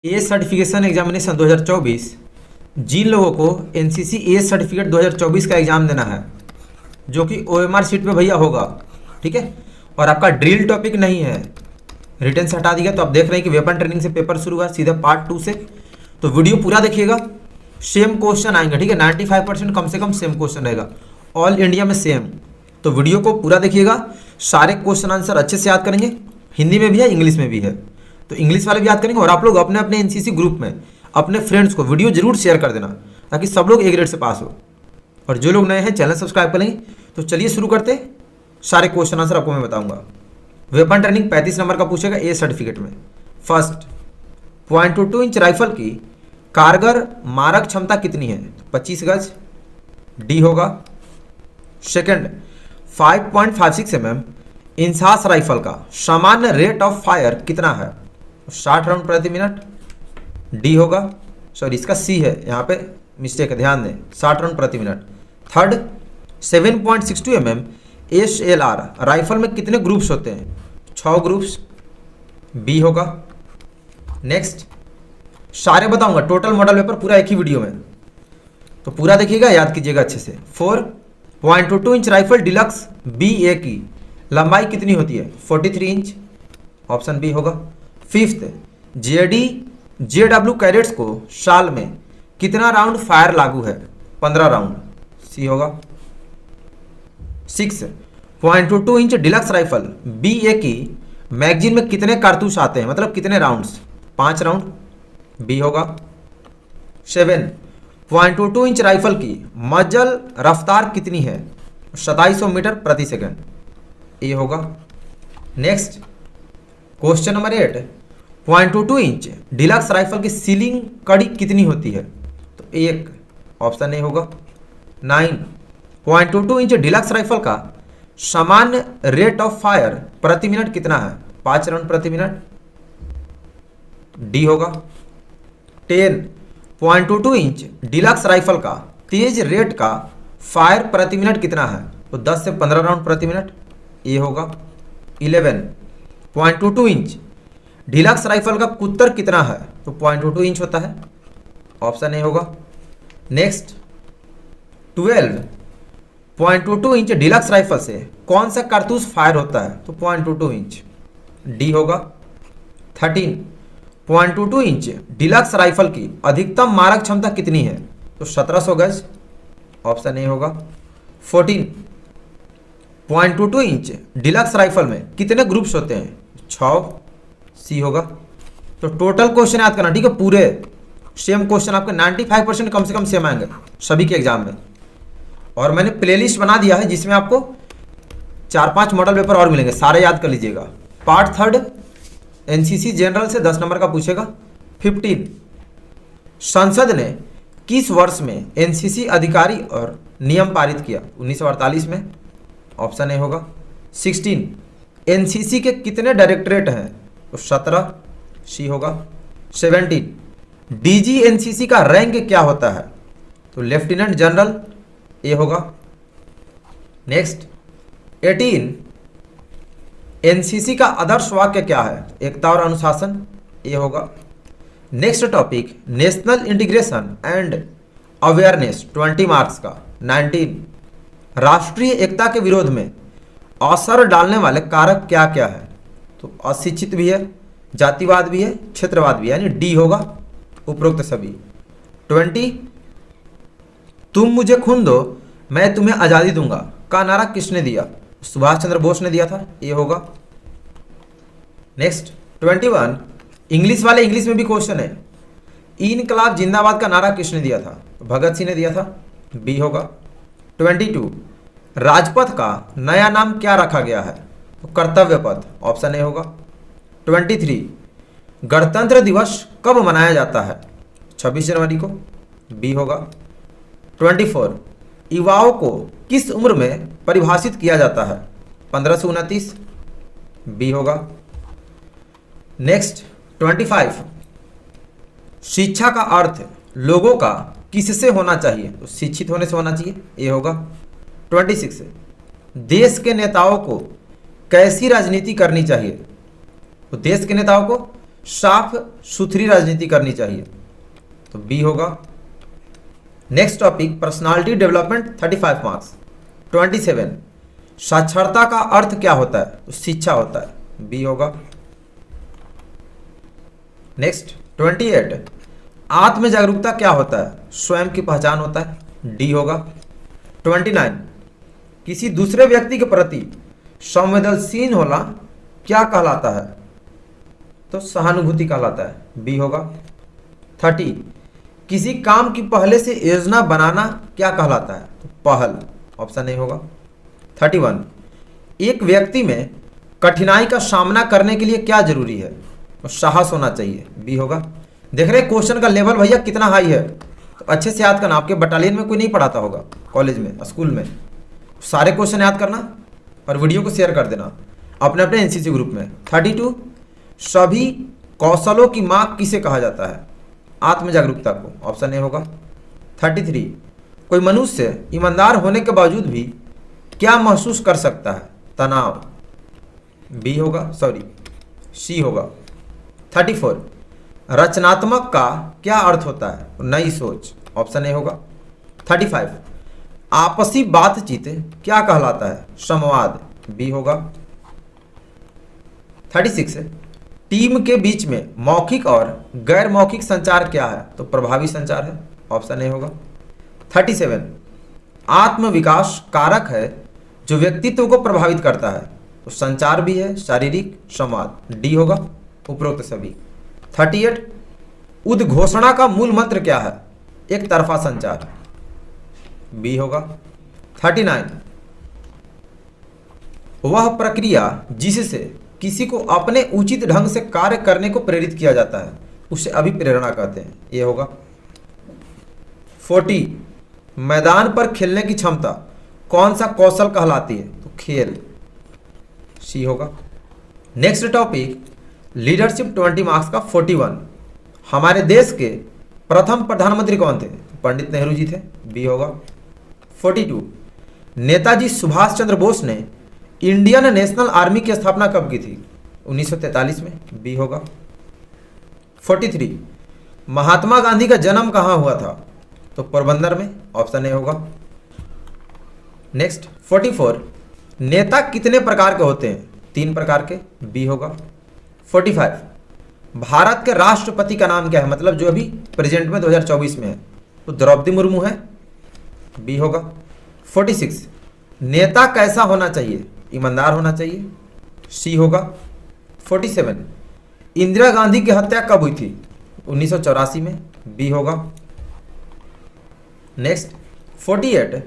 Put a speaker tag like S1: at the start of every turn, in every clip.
S1: ए certification examination 2024, जिन लोगों को NCC A certificate 2024 का एग्जाम देना है, जो कि ओएमआर शीट पे भैया होगा, ठीक है, और आपका ड्रिल टॉपिक नहीं है, रिटर्न से हटा दिया, तो आप देख रहे हैं कि वेपन ट्रेनिंग से पेपर शुरू हुआ सीधा पार्ट 2 से। तो वीडियो पूरा देखिएगा, सेम क्वेश्चन आएंगे, ठीक है, 95% कम से कम सेम क्वेश्चन रहेगा, ऑल इंडिया में सेम। तो वीडियो को पूरा देखिएगा, सारे क्वेश्चन आंसर अच्छे से याद करेंगे, हिंदी में भी है इंग्लिश में भी है, तो इंग्लिश वाले भी याद करेंगे। और आप लोग अपने अपने एनसीसी ग्रुप में अपने फ्रेंड्स को वीडियो जरूर शेयर कर देना, ताकि सब लोग ए ग्रेड से पास हो। और जो लोग नए हैं चैनल सब्सक्राइब कर लेंगे। तो चलिए शुरू करते, सारे क्वेश्चन आंसर आपको मैं बताऊंगा। वेपन ट्रेनिंग 35 नंबर का पूछेगा ए सर्टिफिकेट में। फर्स्ट, .22 इंच राइफल की कारगर मारक क्षमता कितनी है? 25 गज, डी होगा। सेकंड, 5.56 mm इंसास राइफल का सामान्य रेट ऑफ फायर कितना है? 60 राउंड प्रति मिनट, डी होगा। सॉरी, इसका सी है, यहाँ पे मिस्टेक है, ध्यान दें, 60 राउंड प्रति minute. Third, 7.62 mm SLR rifle में कितने ग्रुप्स होते हैं? 6 ग्रुप्स, बी होगा। नेक्स्ट, सारे बताऊंगा, टोटल मॉडल पेपर पूरा एक ही वीडियो में, तो पूरा देखिएगा, याद कीजिएगा अच्छे से। 4.22 इंच राइफल डिलक्स BA की लंबाई कितनी होती है? 43 इंच, ऑप्शन बी होगा। फिफ्थ, JW कैडेट्स को साल में कितना राउंड फायर लागू है? 15 राउंड, सी होगा। 6.22 इंच डिलक्स राइफल BA की मैगजीन में कितने कारतूस आते हैं, मतलब कितने राउंड्स? 5 राउंड, बी होगा। 7.22 इंच राइफल की मजल रफ्तार कितनी है? 2700 मीटर प्रति सेकंड, ए होगा। Next, question number 8, .22 inch deluxe rifle की सीलिंग कड़ी कितनी होती है? तो एक, ऑप्शन ए होगा। 9.22 इंच डिलक्स राइफल का सामान्य रेट ऑफ फायर प्रति मिनट कितना है? 5 राउंड प्रति मिनट, डी होगा। 10.22 इंच डिलक्स राइफल का तेज रेट का फायर प्रति मिनट कितना है? तो 10 से 15 राउंड प्रति मिनट, ए होगा। 11.22 इंच डिलक्स राइफल का कुत्तर कितना है? तो 0.22 इंच होता है, ऑप्शन ए होगा। नेक्स्ट, 12.22 इंच डिलक्स राइफल से कौन सा कारतूस फायर होता है? तो 0.22 इंच, डी होगा। 13.22 इंच डिलक्स राइफल की अधिकतम मारक क्षमता कितनी है? तो 1700 गज, ऑप्शन ए होगा। 14.22 इंच डिलक्स राइफल में कितने ग्रुप्स होते हैं? 6, सी होगा। तो टोटल क्वेश्चन याद करना, ठीक है, पूरे सेम क्वेश्चन आपके 95% कम से कम सेम आएंगे सभी के एग्जाम में। और मैंने प्लेलिस्ट बना दिया है जिसमें आपको 4-5 मॉडल पेपर और मिलेंगे, सारे याद कर लीजिएगा। पार्ट 3 एनसीसी जनरल से 10 नंबर का पूछेगा। 15, संसद ने किस वर्ष में एनसीसी अधिकारी और नियम पारित किया? 1948 में, ऑप्शन ए होगा। 16, एनसीसी के कितने डायरेक्टरेट हैं? तो 17, सी होगा। 17, डीजी एनसीसी का रैंक क्या होता है? तो लेफ्टिनेंट जनरल, ए होगा। नेक्स्ट, 18, एनसीसी का आदर्श वाक्य क्या है? एकता और अनुशासन, ए होगा। Next topic, national integration and awareness 20 marks का। 19, राष्ट्रीय एकता के विरोध में असर डालने वाले कारक क्या क्या है? तो अशिक्षित भी है, जातिवाद भी है, क्षेत्रवाद भी है, यानी डी होगा उपरोक्त सभी। 20, तुम मुझे खून दो मैं तुम्हें आज़ादी दूंगा का नारा किसने दिया? सुभाष चंद्र बोस ने दिया था, ये होगा। नेक्स्ट, 21, इंग्लिश वाले इंग्लिश में भी क्वेश्चन है, इनकलाब जिंदाबाद का नारा किसने दिया था? तो भगत सिंह ने दिया था, बी होगा। 22, राजपथ का नया नाम क्या रखा गया है? तो कर्तव्य पथ, ऑप्शन ए होगा। 23, गणतंत्र दिवस कब मनाया जाता है? 26 जनवरी को, बी होगा। 24, युवाओं को किस उम्र में परिभाषित किया जाता है? 15 से 29, बी होगा। नेक्स्ट, 25, शिक्षा का अर्थ लोगों का किससे होना चाहिए? तो शिक्षित होने से होना चाहिए, ये होगा। 26, देश के नेताओं को कैसी राजनीति करनी चाहिए? तो देश के नेताओं को साफ सुथरी राजनीति करनी चाहिए, तो बी होगा। Next topic personality development 35 marks. 27 साक्षरता का अर्थ क्या होता है, तो शिक्षा होता है, बी होगा। नेक्स्ट 28 आत्म जागरूकता क्या होता है, स्वयं की पहचान होता है, डी होगा। 29 किसी दूसरे व्यक्ति के प्रति संवेदनशील होना क्या कहलाता है, तो सहानुभूति कहलाता है, बी होगा। 30 किसी काम की पहले से योजना बनाना क्या कहलाता है, तो पहल, ऑप्शन ए होगा। 31 एक व्यक्ति में कठिनाई का सामना करने के लिए क्या जरूरी है, तो साहस होना चाहिए, बी होगा। देख रहे क्वेश्चन का लेवल भैया कितना हाई है, तो अच्छे से याद करना। आपके बटालियन में कोई नहीं पढ़ाता होगा, कॉलेज में स्कूल में, सारे क्वेश्चन याद करना और वीडियो को शेयर कर देना अपने अपने एनसीसी ग्रुप में। 32 सभी कौशलों की मां किसे कहा जाता है, आत्म जागरूकता को, ऑप्शन ए होगा। 33 कोई मनुष्य ईमानदार होने के बावजूद भी क्या महसूस कर सकता है, तनाव, बी होगा, सॉरी सी होगा। 34 रचनात्मक का क्या अर्थ होता है, नई सोच, ऑप्शन ए होगा। 35 आपसी बातचीत क्या कहलाता है, संवाद, बी होगा। 36 टीम के बीच में मौखिक और गैर मौखिक संचार क्या है, तो प्रभावी संचार है, ऑप्शन ए होगा। 37 आत्म विकास कारक है जो व्यक्तित्व को प्रभावित करता है, तो संचार भी है, शारीरिक, संवाद, डी होगा, उपरोक्त सभी। 38 उद्घोषणा का मूल मंत्र क्या है, एक तरफा संचार, बी होगा। 39 वह प्रक्रिया जिससे किसी को अपने उचित ढंग से कार्य करने को प्रेरित किया जाता है उसे अभिप्रेरणा कहते हैं, ये होगा। 40 मैदान पर खेलने की क्षमता कौन सा कौशल कहलाती है, तो खेल, सी होगा। नेक्स्ट टॉपिक लीडरशिप 20 मार्क्स का 41 हमारे देश के प्रथम प्रधानमंत्री कौन थे, पंडित नेहरू जी थे, बी होगा। 42 नेताजी सुभाष चंद्र बोस ने इंडियन नेशनल आर्मी की स्थापना कब की थी, 1943 में, बी होगा। 43 महात्मा गांधी का जन्म कहाँ हुआ था, तो पोरबंदर में, ऑप्शन ए होगा। नेक्स्ट 44 नेता कितने प्रकार के होते हैं, 3 प्रकार के, बी होगा। 45 भारत के राष्ट्रपति का नाम क्या है, मतलब जो अभी प्रेजेंट में 2024 में है, तो द्रौपदी मुर्मू है, बी होगा। 46 नेता कैसा होना चाहिए, ईमानदार होना चाहिए, सी होगा। 47 इंदिरा गांधी की हत्या कब हुई थी, 1984 में, बी होगा। नेक्स्ट 48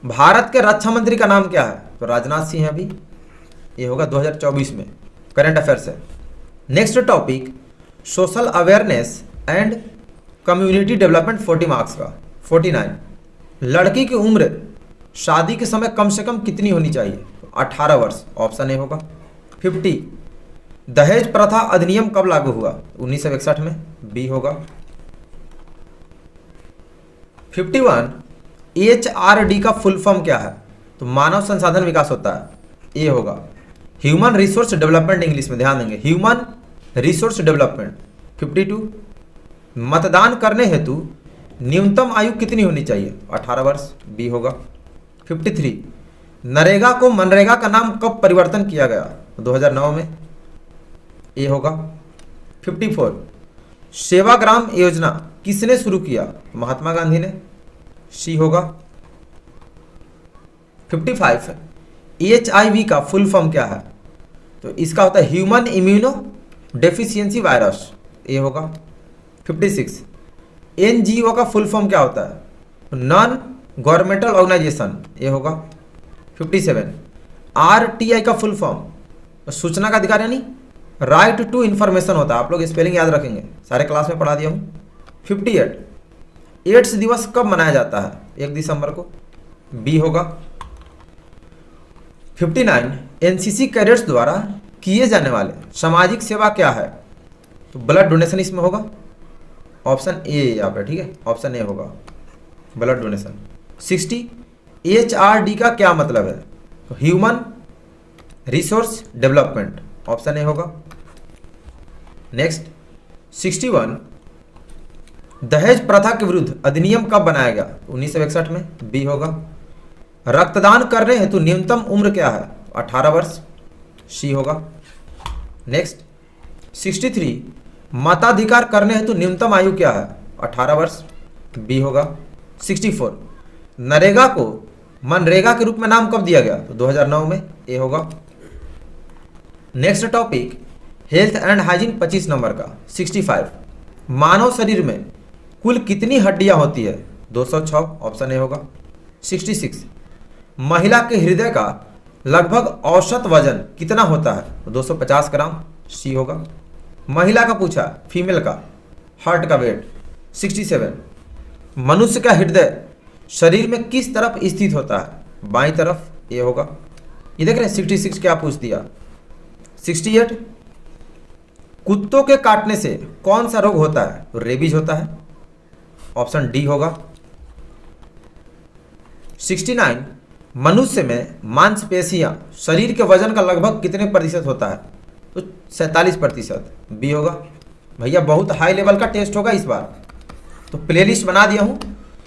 S1: भारत के रक्षा मंत्री का नाम क्या है, तो राजनाथ सिंह है अभी, ये होगा 2024 में, करंट अफेयर्स है। Next topic social awareness and community development 40 marks का। 49 लड़की की उम्र शादी के समय कम से कम कितनी होनी चाहिए, तो 18 वर्ष, ऑप्शन ए होगा। 50 दहेज प्रथा अधिनियम कब लागू हुआ, 1961 में, बी होगा। 51 HRD का फुल फॉर्म क्या है, तो मानव संसाधन विकास होता है, ए होगा। ह्यूमन रिसोर्स डेवलपमेंट इंग्लिश में, ध्यान देंगे, ह्यूमन रिसोर्स डेवलपमेंट। 52 मतदान करने हेतु न्यूनतम आयु कितनी होनी चाहिए, 18 वर्ष, बी होगा। 53 नरेगा को मनरेगा का नाम कब परिवर्तन किया गया, 2009 में, ए होगा। 54 सेवाग्राम योजना किसने शुरू किया, महात्मा गांधी ने, सी होगा। 55 HIV का फुल फॉर्म क्या है, तो इसका होता है ह्यूमन इम्यूनो डेफिशिएंसी वायरस, ये होगा। 56 NGO का फुल फॉर्म क्या होता है, नॉन गवर्नमेंटल ऑर्गेनाइजेशन, ये होगा। 57 RTI का फुल फॉर्म सूचना का अधिकार यानी राइट टू इंफॉर्मेशन होता है, आप लोग स्पेलिंग याद रखेंगे, सारे क्लास में पढ़ा दिया हूँ। 58 एड्स दिवस कब मनाया जाता है, 1 दिसंबर को, बी होगा। 59 NCC कैडेट्स द्वारा किए जाने वाले सामाजिक सेवा क्या है, तो ब्लड डोनेशन इसमें होगा, ऑप्शन ए यहाँ पे, ठीक है, ऑप्शन ए होगा, ब्लड डोनेशन। 60 HRD का क्या मतलब है, तो human resource development, option A होगा। नेक्स्ट 61 दहेज प्रथा के विरुद्ध अधिनियम कब बनाया गया? 1961 में, बी होगा। रक्तदान करने हेतु न्यूनतम उम्र क्या है? 18 वर्ष, सी होगा। नेक्स्ट 63 मताधिकार करने हेतु न्यूनतम आयु क्या है? 18 वर्ष, बी होगा। 64 नरेगा को मनरेगा के रूप में नाम कब दिया गया? तो 2009 में, ए होगा। Next topic health and hygiene 25 number का। 65 मानव शरीर में कुल कितनी हड्डियां होती है? 206, ऑप्शन ए होगा। 66 महिला के हृदय का लगभग औसत वजन कितना होता है? 250 ग्राम, सी होगा। महिला का पूछा, फीमेल का हार्ट का वेट। 67 मनुष्य का हृदय शरीर में किस तरफ स्थित होता है? बाईं तरफ, ए होगा। ये देख रहे हैं 66 क्या पूछ दिया। 68 कुत्तों के काटने से कौन सा रोग होता है? तो रेबीज होता है, ऑप्शन डी होगा। 69 मनुष्य में मांसपेशियां शरीर के वजन का लगभग कितने प्रतिशत होता है? तो 47%, बी होगा। भैया बहुत हाई लेवल का टेस्ट होगा इस बार, तो प्लेलिस्ट बना दिया हूं,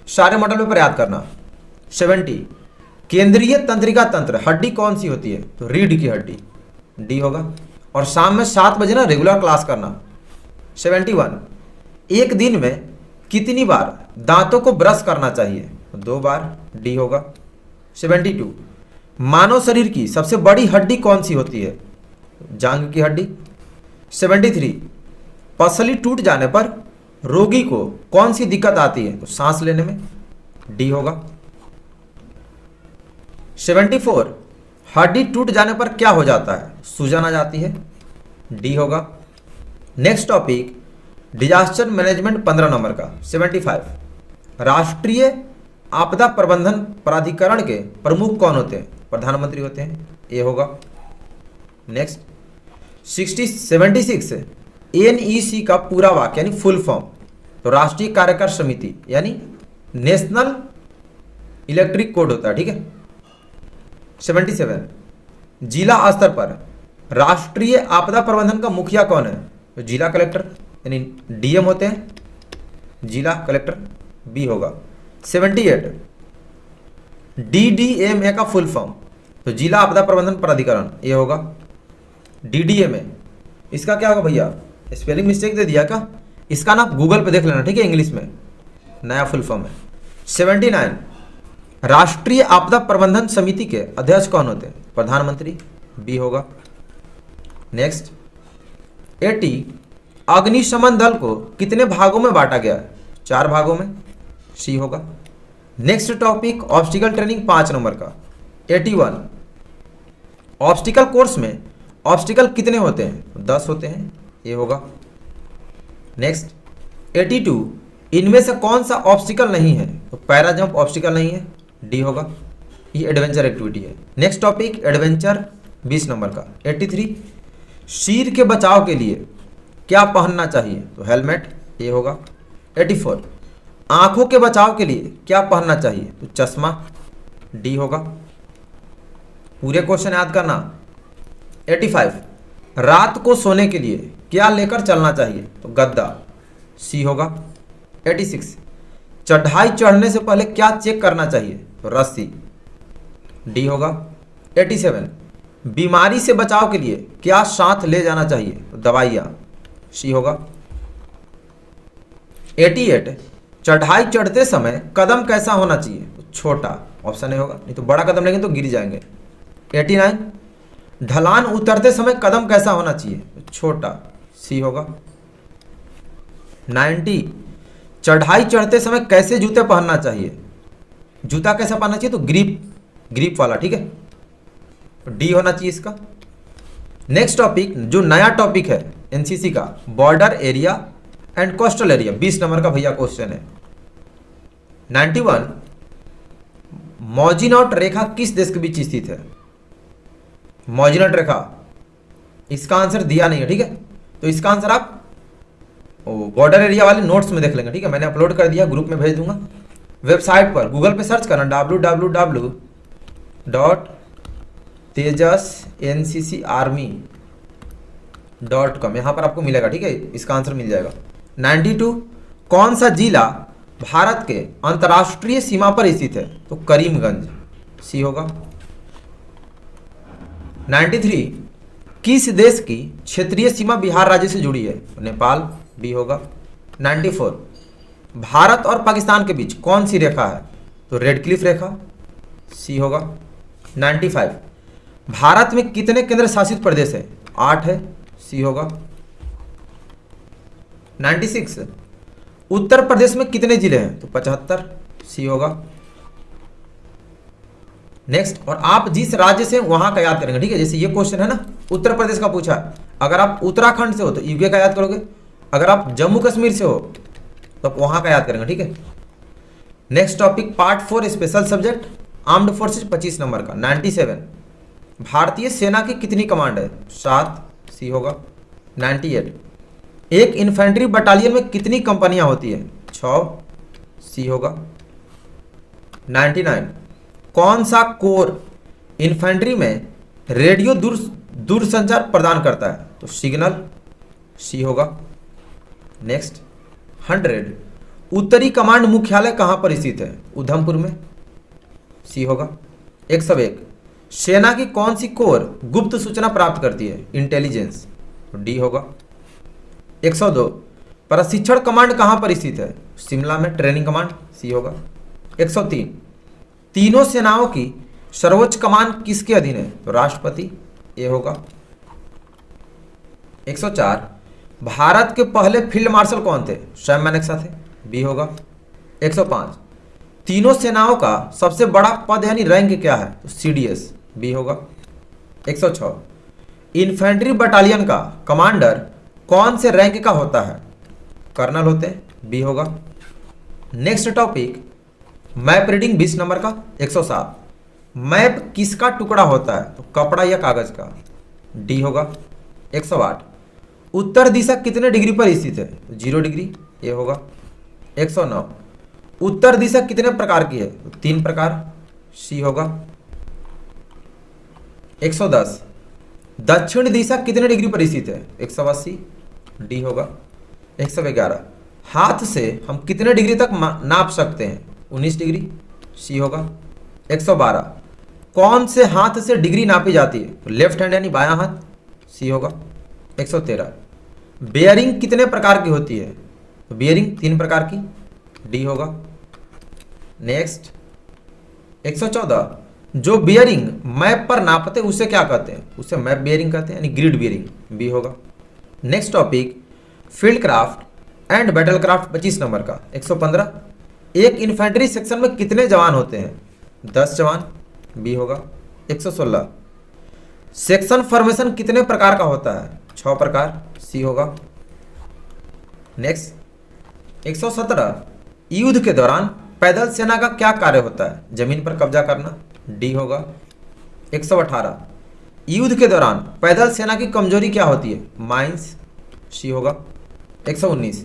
S1: सारे मॉडल पेपर याद करना। 70 केंद्रीय तंत्रिका तंत्र हड्डी कौन सी होती है? तो रीढ़ की हड्डी, डी होगा। और शाम में 7 बजे ना रेगुलर क्लास करना। 71 एक दिन में कितनी बार दांतों को ब्रश करना चाहिए? 2 बार, डी होगा। 72 मानव शरीर की सबसे बड़ी हड्डी कौन सी होती है? जांघ की हड्डी। 73 पसली टूट जाने पर रोगी को कौन सी दिक्कत आती है? तो सांस लेने में, डी होगा। 74 हड्डी टूट जाने पर क्या हो जाता है? सूजन आ जाती है, डी होगा। Next topic disaster management 15 number का। 75 राष्ट्रीय आपदा प्रबंधन प्राधिकरण के प्रमुख कौन होते हैं? प्रधानमंत्री होते हैं, ए होगा। नेक्स्ट 76 एनईसी का पूरा वाक्य यानी फुल फॉर्म? तो राष्ट्रीय कार्यकारी समिति यानी नेशनल इलेक्ट्रिक कोड होता है, ठीक है। 77 जिला स्तर पर राष्ट्रीय आपदा प्रबंधन का मुखिया कौन है? तो जिला कलेक्टर यानी डीएम होते हैं, जिला कलेक्टर, बी होगा। 78 डीडीएमए का फुल फॉर्म? तो जिला आपदा प्रबंधन प्राधिकरण, ये होगा। डीडीएमए इसका क्या होगा भैया? स्पेलिंग मिस्टेक दे दिया क्या? इसका ना गूगल पे देख लेना, ठीक है, इंग्लिश में नया फुल फॉर्म है। 79 राष्ट्रीय आपदा प्रबंधन समिति के अध्यक्ष कौन होते हैं? प्रधानमंत्री, बी होगा। नेक्स्ट 80 अग्निशमन दल को कितने भागों में बांटा गया है? 4 भागों में, सी होगा। Next topic obstacle training 5 number का। 81 ऑब्स्टिकल कोर्स में ऑब्स्टिकल कितने होते हैं? 10 होते हैं, ये होगा। नेक्स्ट 82 इनमें से कौन सा ऑब्स्टिकल नहीं है? तो पैरा जंप ऑब्स्टिकल नहीं है, डी होगा। ये एडवेंचर एक्टिविटी है। नेक्स्ट टॉपिक एडवेंचर 20 नंबर का। 83 सिर के बचाव के लिए क्या पहनना चाहिए? तो हेलमेट, ये होगा। 84 आंखों के बचाव के लिए क्या पहनना चाहिए? तो चश्मा, डी होगा। पूरे क्वेश्चन याद करना। 85 रात को सोने के लिए क्या लेकर चलना चाहिए? तो गद्दा, सी होगा। 86 चढ़ाई चढ़ने से पहले क्या चेक करना चाहिए? तो रस्सी, डी होगा। 87 बीमारी से बचाव के लिए क्या साथ ले जाना चाहिए? तो दवाइयाँ, सी होगा। 88 चढ़ाई चढ़ते समय कदम कैसा होना चाहिए? तो छोटा, ऑप्शन ए होगा, नहीं तो बड़ा कदम लेंगे तो गिर जाएंगे। 89 ढलान उतरते समय कदम कैसा होना चाहिए? तो छोटा, सी होगा। 90 चढ़ाई चढ़ते समय कैसे जूते पहनना चाहिए? जूता कैसा पहनना चाहिए? तो ग्रिप वाला, ठीक है, तो डी होना चाहिए इसका। नेक्स्ट टॉपिक जो नया टॉपिक है एनसीसी का, border area and coastal area, 20 number का भैया क्वेश्चन है। 91 मॉजिनॉट रेखा किस देश के बीच स्थित है? मॉजिनॉट रेखा, इसका आंसर दिया नहीं है, ठीक है, तो इसका आंसर आप बॉर्डर एरिया वाले नोट्स में देख लेंगे, ठीक है, मैंने अपलोड कर दिया, ग्रुप में भेज दूंगा। वेबसाइट पर गूगल पे सर्च करना www.tejasnccarmy .com यहाँ पर आपको मिलेगा, ठीक है, इसका आंसर मिल जाएगा। 92 कौन सा जिला भारत के अंतर्राष्ट्रीय सीमा पर स्थित है? तो करीमगंज, सी होगा। 93 किस देश की क्षेत्रीय सीमा बिहार राज्य से जुड़ी है? नेपाल, बी होगा। 94 भारत और पाकिस्तान के बीच कौन सी रेखा है? तो रेड क्लिफ रेखा, सी होगा। 95 भारत में कितने केंद्र शासित प्रदेश है? 8 है, सी होगा। 96 उत्तर प्रदेश में कितने जिले हैं? तो 75, सी होगा। नेक्स्ट, और आप जिस राज्य से वहां का याद करेंगे, ठीक है, जैसे ये क्वेश्चन है ना, उत्तर प्रदेश का पूछा, अगर आप उत्तराखंड से हो तो यूके का याद करोगे, अगर आप जम्मू कश्मीर से हो तो आप वहां का याद करेंगे, ठीक है। Next topic part 4 special subject armed forces 25 number का। 97 भारतीय सेना की कितनी कमांड है? 7, सी होगा। 98 एक इन्फेंट्री बटालियन में कितनी कंपनियां होती है? 6, सी होगा। 99 कौन सा कोर इन्फेंट्री में रेडियो दूरसंचार प्रदान करता है? तो सिग्नल, सी होगा। नेक्स्ट 100 उत्तरी कमांड मुख्यालय कहां पर स्थित है? उधमपुर में, सी होगा। 101 सेना की कौन सी कोर गुप्त सूचना प्राप्त करती है? इंटेलिजेंस, तो डी होगा। 102 प्रशिक्षण कमांड कहां पर स्थित है? शिमला में, ट्रेनिंग कमांड, सी होगा। 103 तीनों सेनाओं की सर्वोच्च कमान किसके अधीन है? तो राष्ट्रपति, ए होगा। 104 भारत के पहले फील्ड मार्शल कौन थे? सैम मैनेक्शा थे, बी होगा। 105 तीनों सेनाओं का सबसे बड़ा पद यानी रैंक क्या है? तो सीडीएस, बी होगा। 106 इन्फेंट्री बटालियन का कमांडर कौन से रैंक का होता है? कर्नल होते हैं, बी होगा। Next topic map reading 20 number का। 107 मैप किसका टुकड़ा होता है? तो कपड़ा या कागज का, डी होगा। 108 उत्तर दिशा कितने डिग्री पर स्थित है? 0 डिग्री, ए होगा। 109 उत्तर दिशा कितने प्रकार की है? 3 प्रकार, सी होगा। 110 दक्षिण दिशा कितने डिग्री पर स्थित है? 180, डी होगा। 111 हाथ से हम कितने डिग्री तक नाप सकते हैं? 19 डिग्री, सी होगा। 112 कौन से हाथ से डिग्री नापी जाती है? तो लेफ्ट हैंड यानी बायां हाथ, सी होगा। 113 बेयरिंग कितने प्रकार की होती है? तो बेयरिंग 3 प्रकार की, डी होगा। नेक्स्ट 114 जो बेयरिंग मैप पर नापते उसे क्या कहते हैं? उसे मैप बेयरिंग कहते हैं, यानी ग्रिड बेयरिंग, बी होगा। Next topic field craft and battle craft 25 number का। 115 एक इन्फेंट्री सेक्शन में कितने जवान होते हैं? 10 जवान, बी होगा। 116 सेक्शन फॉर्मेशन कितने प्रकार का होता है? 6 प्रकार, सी होगा। नेक्स्ट 117 युद्ध के दौरान पैदल सेना का क्या कार्य होता है? जमीन पर कब्जा करना, डी होगा। 118 युद्ध के दौरान पैदल सेना की कमजोरी क्या होती है? माइंस, सी होगा। 119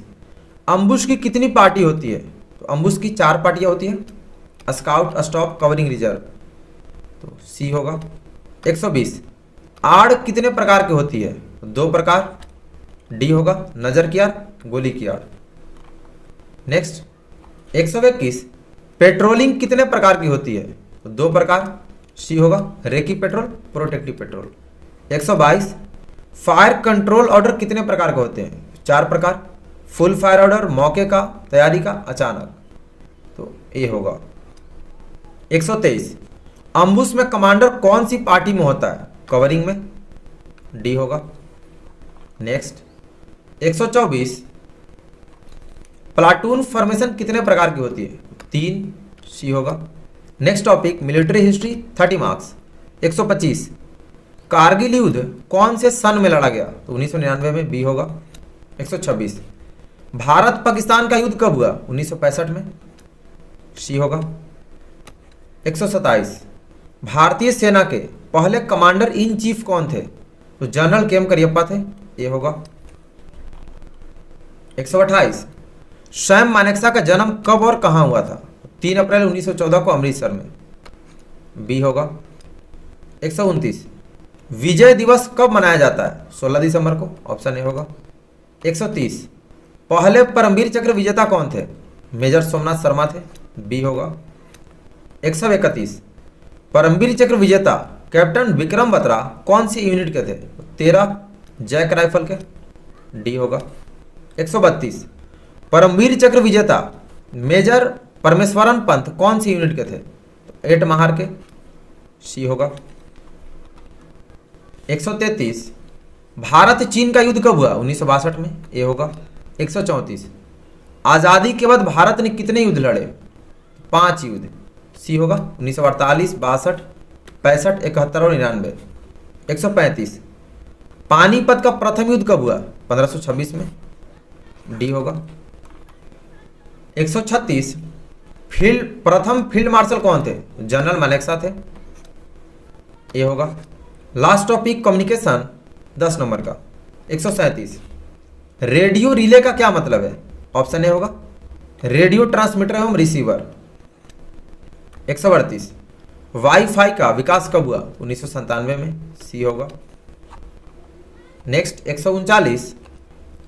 S1: अम्बुश की कितनी पार्टी होती है? तो अम्बुश की 4 पार्टियां होती हैं, स्काउट, स्टॉप, कवरिंग, रिजर्व, तो सी होगा। 120 आड़ कितने प्रकार की होती है? 2 प्रकार, डी होगा। नजर की आड़, गोली की आड़। नेक्स्ट 121 पेट्रोलिंग कितने प्रकार की होती है? तो 2 प्रकार, सी होगा। Recce patrol, protective patrol. 122 fire control order कितने प्रकार के होते हैं? 4 प्रकार, फुल फायर ऑर्डर, मौके का, तैयारी का, अचानक, तो ए होगा। 123 अम्बुश में कमांडर कौन सी पार्टी में होता है? कवरिंग में, डी होगा। नेक्स्ट 124 प्लाटून फॉर्मेशन कितने प्रकार की होती है? 3, सी होगा। Next topic military history 30 marks. 125 Kargil युद्ध कौन से सन में लड़ा गया? तो 1999 में, बी होगा। 126 भारत पाकिस्तान का युद्ध कब हुआ? 1965 में, सी होगा। 127 भारतीय सेना के पहले कमांडर इन चीफ कौन थे? तो जनरल के एम करियप्पा थे, ये होगा। 128 सैम मानेकशॉ का जन्म कब और कहां हुआ था? 3 अप्रैल 1914 को अमृतसर में, बी होगा। 129 विजय दिवस कब मनाया जाता है? 16 दिसंबर को, ऑप्शन ए होगा। 130 पहले परमवीर चक्र विजेता कौन थे? मेजर सोमनाथ शर्मा थे, बी होगा। 131 परमवीर चक्र विजेता कैप्टन विक्रम बत्रा कौन सी यूनिट के थे? 13 जैक राइफल के, डी होगा। 132 परमवीर चक्र विजेता मेजर परमेश्वरन पंत कौन सी यूनिट के थे? 8 महार के, सी होगा। 133 भारत चीन का युद्ध कब हुआ? 1962 में, ए होगा। 134 आज़ादी के बाद भारत ने कितने युद्ध लड़े? 5 युद्ध, सी होगा। 1948, 62, 65, 71 और 99। 135 पानीपत का प्रथम युद्ध कब हुआ? 1526 में, डी होगा। 136 प्रथम फील्ड मार्शल कौन थे? जनरल मानेक्शा थे, ए होगा। लास्ट टॉपिक कम्युनिकेशन 10 नंबर का। 137 रेडियो रिले का क्या मतलब है? ऑप्शन ए होगा, रेडियो ट्रांसमीटर एवं रिसीवर। 138 वाईफाई का विकास कब हुआ? 1997 में, सी होगा। नेक्स्ट 139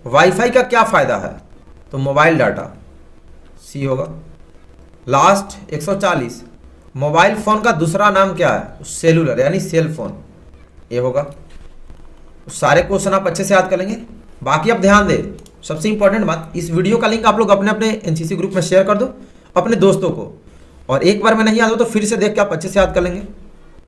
S1: वाईफाई का क्या फायदा है? तो मोबाइल डाटा, सी होगा। लास्ट 140 मोबाइल फोन का दूसरा नाम क्या है? सेलुलर यानी सेल फोन, ये होगा। सारे क्वेश्चन आप अच्छे से याद कर लेंगे। बाकी आप ध्यान दें, सबसे इंपॉर्टेंट बात, इस वीडियो का लिंक आप लोग अपने अपने एनसीसी ग्रुप में शेयर कर दो अपने दोस्तों को, और एक बार में नहीं याद हो तो फिर से देख के आप अच्छे से याद कर लेंगे।